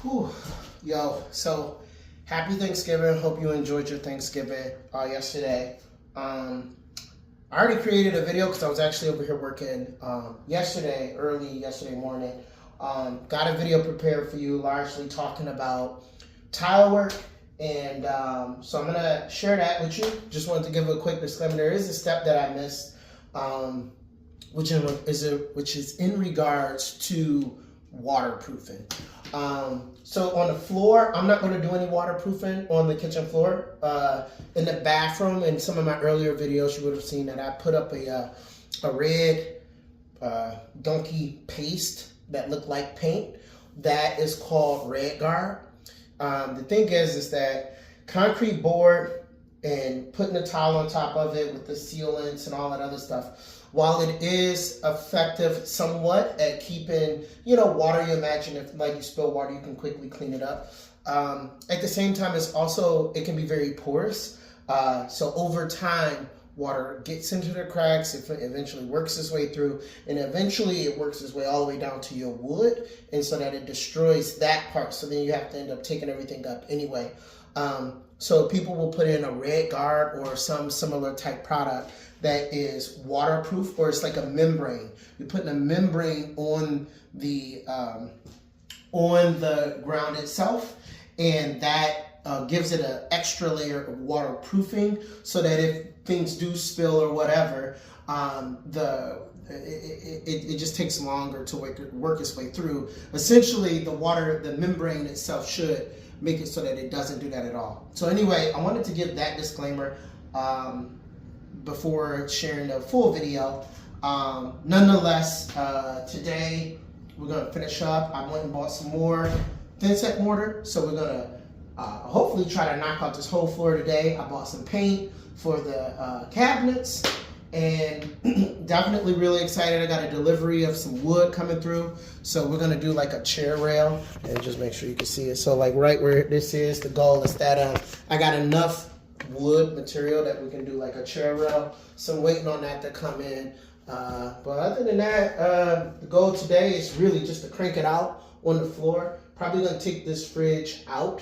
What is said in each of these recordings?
Whew. Yo, so happy Thanksgiving. Hope you enjoyed your Thanksgiving yesterday. I already created a video because I was actually over here working early yesterday morning. Got a video prepared for you, largely talking about tile work. And so I'm going to share that with you. Just wanted to give a quick disclaimer. There is a step that I missed, which is in regards to waterproofing. So on the floor, I'm not going to do any waterproofing on the kitchen floor. In the bathroom, in some of my earlier videos, you would have seen that I put up a red donkey paste that looked like paint. That is called Red Guard. The thing is that concrete board and putting a tile on top of it with the sealants and all that other stuff, while it is effective somewhat at keeping, water, you imagine if like you spill water, you can quickly clean it up. At the same time, it can be very porous. So over time, water gets into the cracks, it eventually works its way through, and eventually it works its way all the way down to your wood, and so that it destroys that part. So then you have to end up taking everything up anyway. So people will put in a Red Guard or some similar type product that is waterproof, or it's like a membrane. You're putting a membrane on the ground itself, and that gives it an extra layer of waterproofing, so that if things do spill or whatever, it just takes longer to work its way through. Essentially, the membrane itself should make it so that it doesn't do that at all. So anyway, I wanted to give that disclaimer before sharing the full video. Nonetheless, today we're going to finish up. I went and bought some more thin set mortar, so we're going to hopefully try to knock out this whole floor today. I bought some paint for the cabinets, and definitely really excited. I got a delivery of some wood coming through, so we're going to do like a chair rail, and just make sure you can see it. So like right where this is, the goal is that I got enough wood material that we can do like a chair rail, so I'm waiting on that to come in. But other than that, the goal today is really just to crank it out on the floor. Probably going to take this fridge out.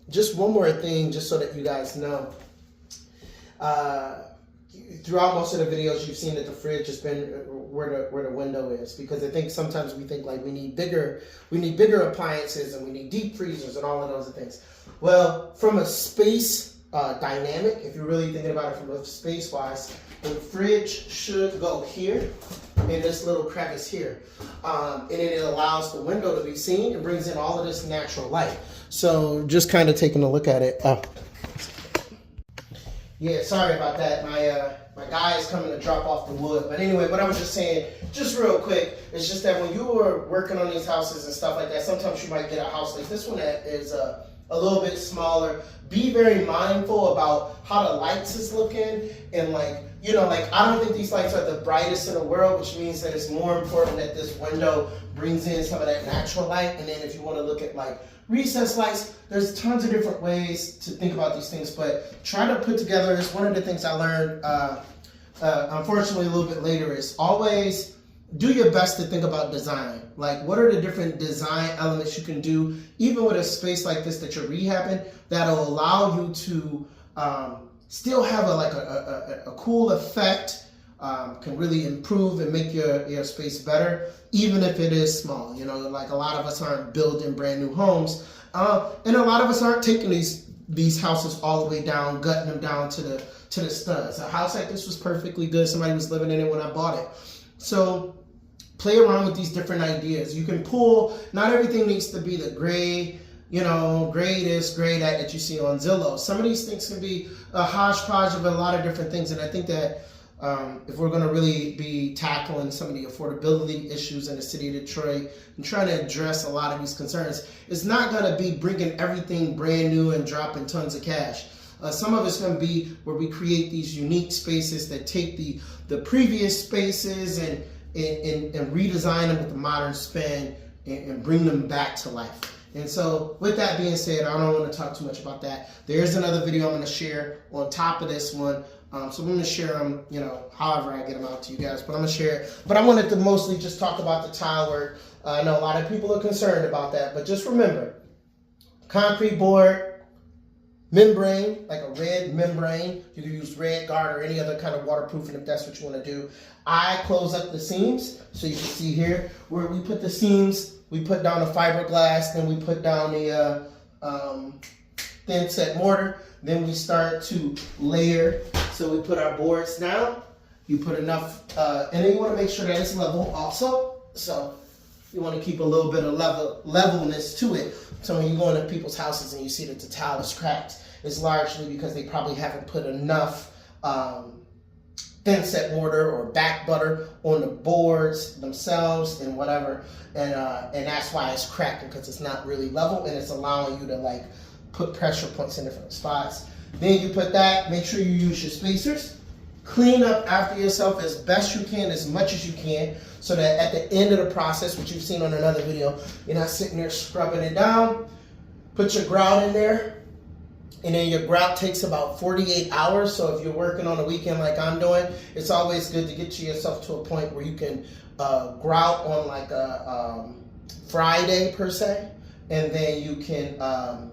Just one more thing, just so that you guys know. Throughout most of the videos, you've seen that the fridge has been where the window is, because I think sometimes we think like we need bigger appliances and we need deep freezers and all of those things. Well, from a space dynamic, if you're really thinking about it from a space wise, the fridge should go here, and this little crevice here, and it allows the window to be seen and brings in all of this natural light. So just kind of taking a look at it. Yeah, sorry about that. My guy is coming to drop off the wood. But anyway, what I was just saying, just real quick, it's just that when you were working on these houses and stuff like that, sometimes you might get a house like this one that is a little bit smaller. Be very mindful about how the lights is looking, and I don't think these lights are the brightest in the world, which means that it's more important that this window brings in some of that natural light. And then if you want to look at like recessed lights, there's tons of different ways to think about these things, but try to put together. It's one of the things I learned, unfortunately a little bit later, is always do your best to think about design. Like, what are the different design elements you can do, even with a space like this that you're rehabbing, that'll allow you to still have a cool effect, can really improve and make your space better, even if it is small. Like a lot of us aren't building brand new homes, and a lot of us aren't taking these houses all the way down, gutting them down to the studs. A house like this was perfectly good. Somebody was living in it when I bought it. So play around with these different ideas. You can pull, not everything needs to be the gray, gray this, gray that you see on Zillow. Some of these things can be a hodgepodge of a lot of different things, and I think that if we're going to really be tackling some of the affordability issues in the city of Detroit and trying to address a lot of these concerns, it's not going to be bringing everything brand new and dropping tons of cash. Some of it's going to be where we create these unique spaces that take the previous spaces and redesign them with the modern spin and bring them back to life. And so with that being said, I don't want to talk too much about that. There is another video I'm going to share on top of this one So I'm going to share them, however I get them out to you guys. But I'm going to share it. But I wanted to mostly just talk about the tile work. I know a lot of people are concerned about that. But just remember, concrete board, membrane, like a red membrane. You can use red guard or any other kind of waterproofing if that's what you want to do. I close up the seams. So you can see here where we put the seams. We put down the fiberglass. Then we put down the thin set mortar. Then we start to layer. So we put our boards down. You put enough, and then you want to make sure that it's level also. So you want to keep a little bit of levelness to it. So when you go into people's houses and you see that the tile is cracked, it's largely because they probably haven't put enough thin set mortar or back butter on the boards themselves and whatever. And that's why it's cracking, because it's not really level and it's allowing you to like put pressure points in different spots. Then you put that, make sure you use your spacers. Clean up after yourself as best you can, as much as you can, so that at the end of the process, which you've seen on another video, you're not sitting there scrubbing it down. Put your grout in there, and then your grout takes about 48 hours. So if you're working on a weekend like I'm doing, it's always good to get yourself to a point where you can grout on like a Friday per se, and then you can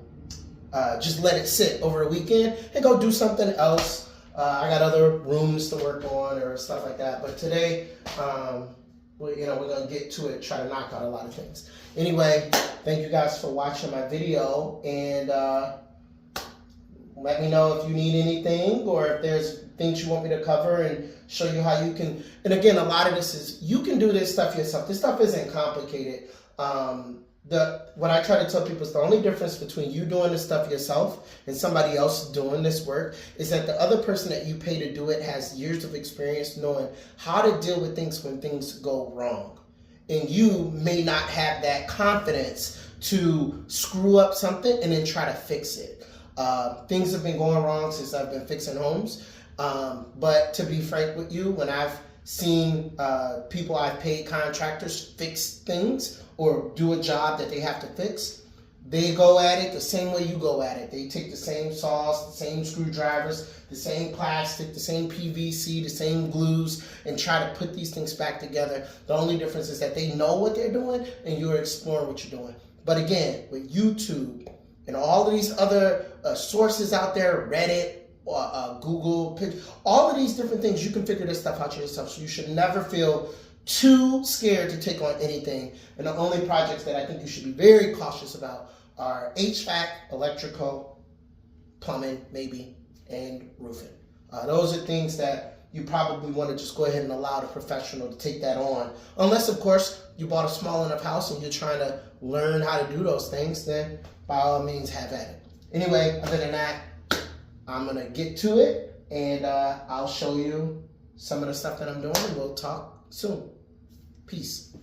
just let it sit over a weekend and go do something else. I got other rooms to work on or stuff like that. But today, we're going to get to it, try to knock out a lot of things. Anyway, thank you guys for watching my video. And let me know if you need anything or if there's things you want me to cover and show you how you can. And again, a lot of this is, you can do this stuff yourself. This stuff isn't complicated. What I try to tell people is the only difference between you doing this stuff yourself and somebody else doing this work is that the other person that you pay to do it has years of experience knowing how to deal with things when things go wrong. And you may not have that confidence to screw up something and then try to fix it. Things have been going wrong since I've been fixing homes. But to be frank with you, when I've seen people I've paid contractors fix things or do a job that they have to fix, they go at it the same way you go at it. They take the same saws, the same screwdrivers, the same plastic, the same PVC, the same glues, and try to put these things back together. The only difference is that they know what they're doing and you're exploring what you're doing. But again, with YouTube and all of these other sources out there, Reddit, Google, all of these different things, you can figure this stuff out yourself. So you should never feel too scared to take on anything. And the only projects that I think you should be very cautious about are HVAC, electrical, plumbing, maybe, and roofing. Those are things that you probably want to just go ahead and allow the professional to take that on. Unless, of course, you bought a small enough house and you're trying to learn how to do those things, then by all means have at it. Anyway, other than that, I'm going to get to it, and I'll show you some of the stuff that I'm doing, and we'll talk soon. Peace.